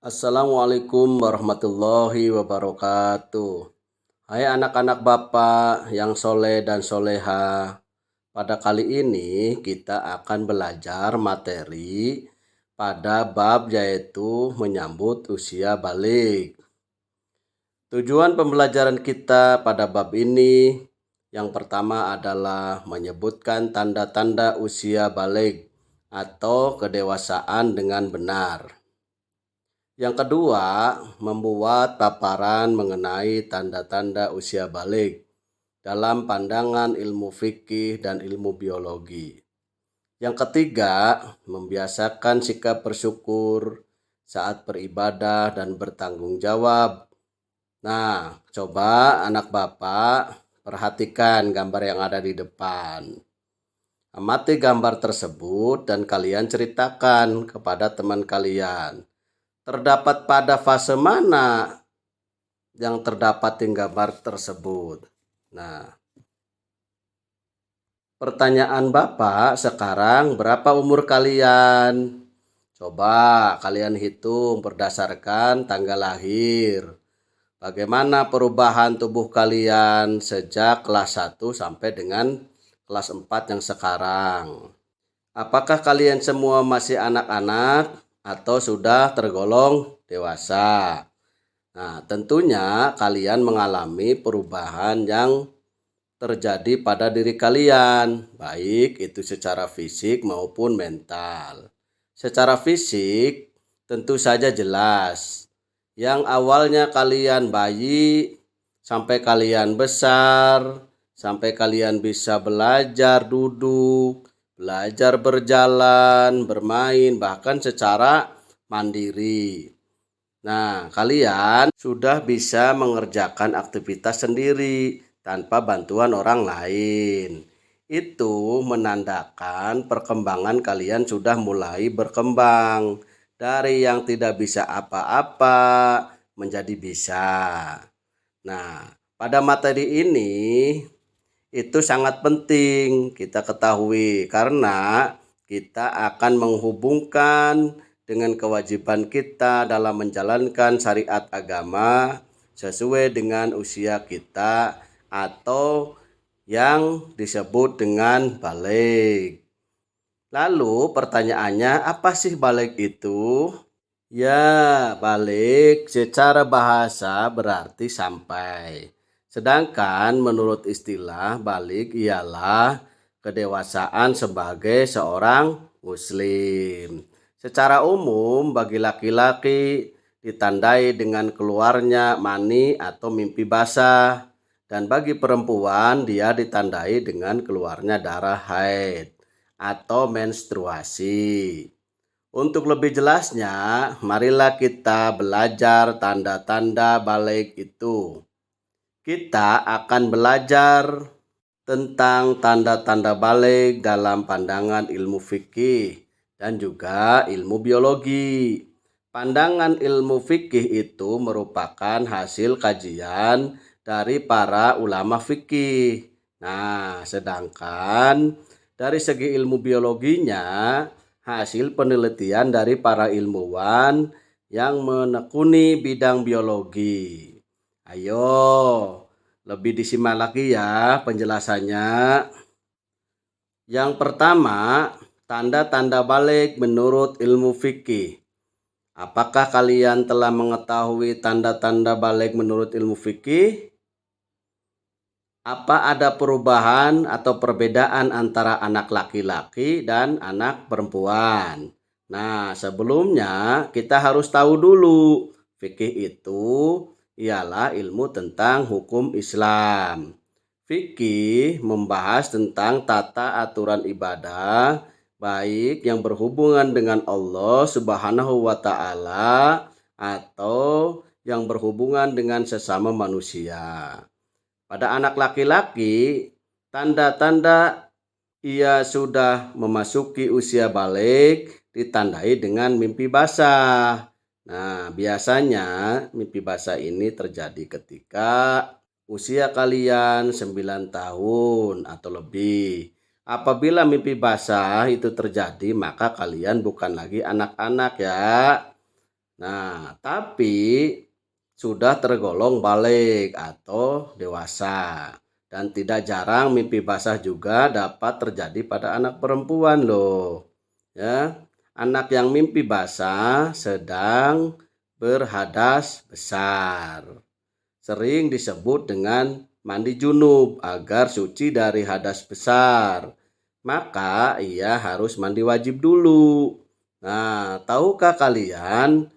Assalamualaikum warahmatullahi wabarakatuh. Hai anak-anak Bapak yang soleh dan soleha. Pada kali ini kita akan belajar materi pada bab yaitu menyambut usia balik. Tujuan pembelajaran kita pada bab ini yang pertama adalah menyebutkan tanda-tanda usia balik atau kedewasaan dengan benar. Yang kedua, membuat paparan mengenai tanda-tanda usia balik dalam pandangan ilmu fikih dan ilmu biologi. Yang ketiga, membiasakan sikap bersyukur saat beribadah dan bertanggung jawab. Nah, coba anak Bapak perhatikan gambar yang ada di depan. Amati gambar tersebut dan kalian ceritakan kepada teman kalian. Terdapat pada fase mana yang terdapat di gambar tersebut? Nah, pertanyaan Bapak sekarang, berapa umur kalian? Coba kalian hitung berdasarkan tanggal lahir. Bagaimana perubahan tubuh kalian sejak kelas 1 sampai dengan kelas 4 yang sekarang? Apakah kalian semua masih anak-anak atau sudah tergolong dewasa? Nah, tentunya kalian mengalami perubahan yang terjadi pada diri kalian, baik itu secara fisik maupun mental. Secara fisik tentu saja jelas. Yang awalnya kalian bayi sampai kalian besar, sampai kalian bisa belajar duduk, belajar berjalan, bermain, bahkan secara mandiri. Nah, kalian sudah bisa mengerjakan aktivitas sendiri tanpa bantuan orang lain. Itu menandakan perkembangan kalian sudah mulai berkembang dari yang tidak bisa apa-apa menjadi bisa. Nah, pada materi ini itu sangat penting kita ketahui karena kita akan menghubungkan dengan kewajiban kita dalam menjalankan syariat agama sesuai dengan usia kita atau yang disebut dengan balik. Lalu pertanyaannya, apa sih balik itu? Ya, balik secara bahasa berarti sampai. Sedangkan menurut istilah balik ialah kedewasaan sebagai seorang muslim. Secara umum bagi laki-laki ditandai dengan keluarnya mani atau mimpi basah. Dan bagi perempuan dia ditandai dengan keluarnya darah haid atau menstruasi. Untuk lebih jelasnya, marilah kita belajar tanda-tanda balik itu. Kita akan belajar tentang tanda-tanda balik dalam pandangan ilmu fikih dan juga ilmu biologi. Pandangan ilmu fikih itu merupakan hasil kajian dari para ulama fikih. Nah, sedangkan dari segi ilmu biologinya, hasil penelitian dari para ilmuwan yang menekuni bidang biologi. Ayo, lebih disimak lagi ya penjelasannya. Yang pertama, tanda-tanda balik menurut ilmu fikih. Apakah kalian telah mengetahui tanda-tanda balik menurut ilmu fikih? Apa ada perubahan atau perbedaan antara anak laki-laki dan anak perempuan? Nah, sebelumnya kita harus tahu dulu, fikih itu ialah ilmu tentang hukum Islam. Fikih membahas tentang tata aturan ibadah, baik yang berhubungan dengan Allah Subhanahu wa Ta'ala atau yang berhubungan dengan sesama manusia. Pada anak laki-laki, tanda-tanda ia sudah memasuki usia balik ditandai dengan mimpi basah. Nah, biasanya mimpi basah ini terjadi ketika usia kalian 9 tahun atau lebih. Apabila mimpi basah itu terjadi, maka kalian bukan lagi anak-anak ya. Nah, tapi sudah tergolong balik atau dewasa. Dan tidak jarang mimpi basah juga dapat terjadi pada anak perempuan loh. Ya, anak yang mimpi basah sedang berhadas besar. Sering disebut dengan mandi junub agar suci dari hadas besar. Maka ia harus mandi wajib dulu. Nah, tahukah kalian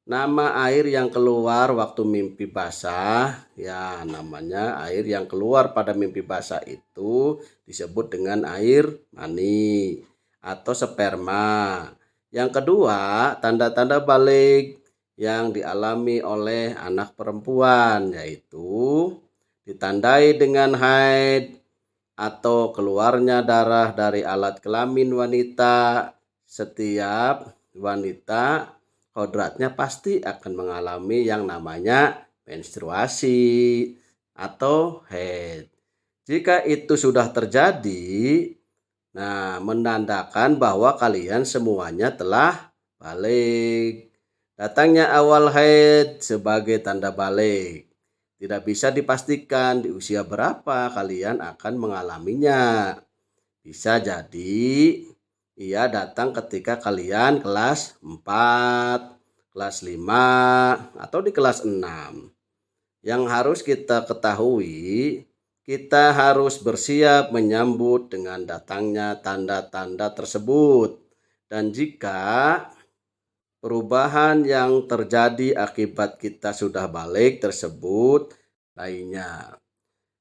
nama air yang keluar waktu mimpi basah? Ya, namanya air yang keluar pada mimpi basah itu disebut dengan air mani atau sperma. Yang kedua, tanda-tanda balik yang dialami oleh anak perempuan yaitu ditandai dengan haid atau keluarnya darah dari alat kelamin wanita. Setiap wanita kodratnya pasti akan mengalami yang namanya menstruasi atau haid. Jika itu sudah terjadi, nah menandakan bahwa kalian semuanya telah balik. Datangnya awal haid sebagai tanda balik. Tidak bisa dipastikan di usia berapa kalian akan mengalaminya. Bisa jadi ia datang ketika kalian kelas 4, kelas 5, atau di kelas 6. Yang harus kita ketahui, kita harus bersiap menyambut dengan datangnya tanda-tanda tersebut. Dan jika perubahan yang terjadi akibat kita sudah balik tersebut lainnya.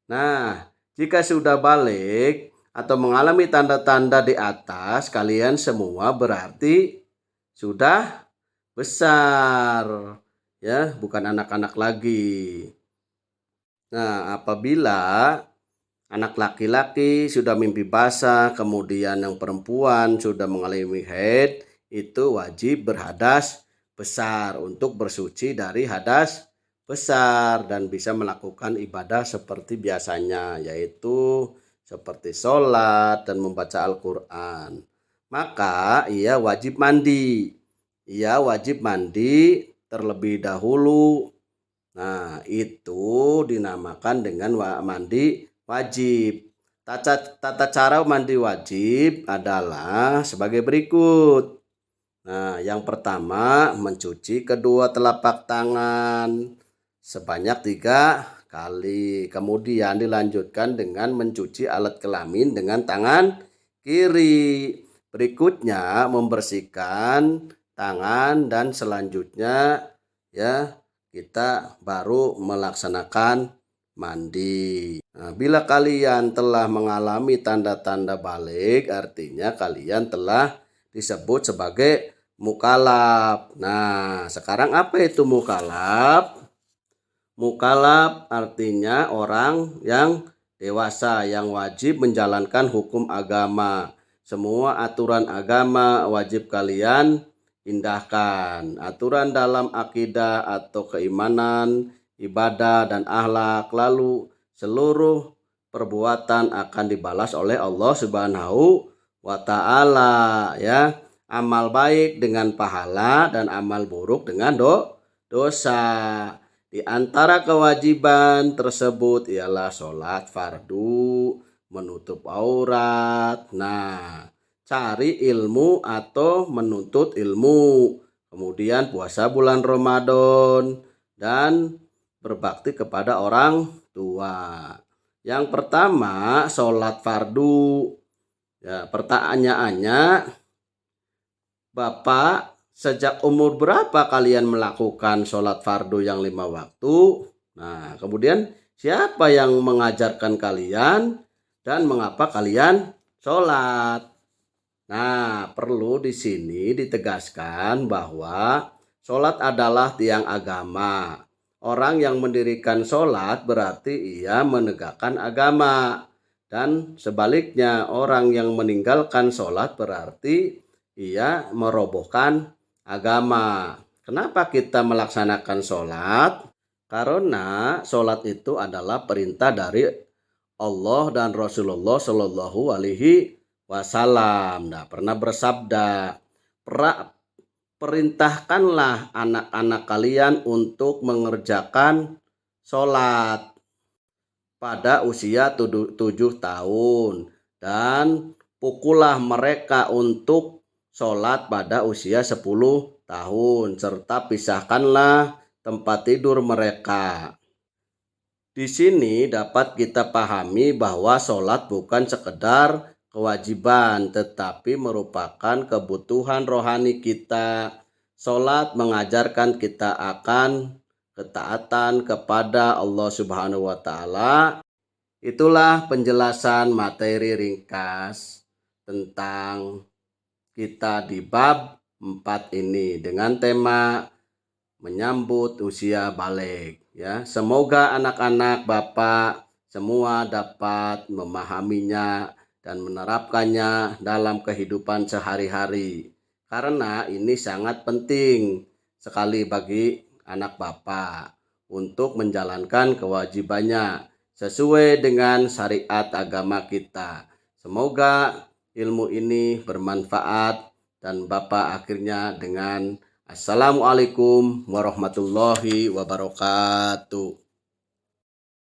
Nah, jika sudah balik atau mengalami tanda-tanda di atas, kalian semua berarti sudah besar. Ya, bukan anak-anak lagi. Nah, apabila anak laki-laki sudah mimpi basah, kemudian yang perempuan sudah mengalami haid, itu wajib berhadas besar untuk bersuci dari hadas besar dan bisa melakukan ibadah seperti biasanya, yaitu seperti sholat dan membaca Al-Quran. Maka ia wajib mandi. Ia wajib mandi terlebih dahulu. Nah, itu dinamakan dengan mandi wajib. Tata cara mandi wajib adalah sebagai berikut. Nah, yang pertama mencuci kedua telapak tangan sebanyak 3 kali. Kemudian dilanjutkan dengan mencuci alat kelamin dengan tangan kiri. Berikutnya membersihkan tangan dan selanjutnya ya kita baru melaksanakan mandi. Nah, bila kalian telah mengalami tanda-tanda balik, artinya kalian telah disebut sebagai mukalaf. Nah, sekarang apa itu mukalaf? Mukalaf artinya orang yang dewasa yang wajib menjalankan hukum agama. Semua aturan agama wajib kalian indahkan. Aturan dalam akidah atau keimanan, ibadah dan akhlak, lalu seluruh perbuatan akan dibalas oleh Allah Subhanahu wa taala ya. Amal baik dengan pahala dan amal buruk dengan dosa. Di antara kewajiban tersebut ialah sholat fardu, menutup aurat. Nah, cari ilmu atau menuntut ilmu. Kemudian puasa bulan Ramadan dan berbakti kepada orang tua. Yang pertama, sholat fardu. Ya, pertanyaannya, Bapak, sejak umur berapa kalian melakukan sholat fardu yang 5 waktu? Nah, kemudian siapa yang mengajarkan kalian dan mengapa kalian sholat? Nah, perlu di sini ditegaskan bahwa sholat adalah tiang agama. Orang yang mendirikan sholat berarti ia menegakkan agama. Dan sebaliknya, orang yang meninggalkan sholat berarti ia merobohkan agama. Kenapa kita melaksanakan sholat? Karena sholat itu adalah perintah dari Allah dan Rasulullah Shallallahu Alaihi Wasallam. Nah, pernah bersabda, perintahkanlah anak-anak kalian untuk mengerjakan sholat pada usia 7 tahun, dan pukullah mereka untuk sholat pada usia 10 tahun, serta pisahkanlah tempat tidur mereka. Di sini dapat kita pahami bahwa sholat bukan sekedar kewajiban, tetapi merupakan kebutuhan rohani kita. Sholat mengajarkan kita akan ketaatan kepada Allah Subhanahu wa Ta'ala. Itulah penjelasan materi ringkas tentang kita di bab 4 ini dengan tema menyambut usia balik. Ya, semoga anak-anak Bapak semua dapat memahaminya dan menerapkannya dalam kehidupan sehari-hari. Karena ini sangat penting sekali bagi anak Bapak untuk menjalankan kewajibannya sesuai dengan syariat agama kita. Semoga ilmu ini bermanfaat dan Bapak akhirnya dengan Assalamualaikum warahmatullahi wabarakatuh.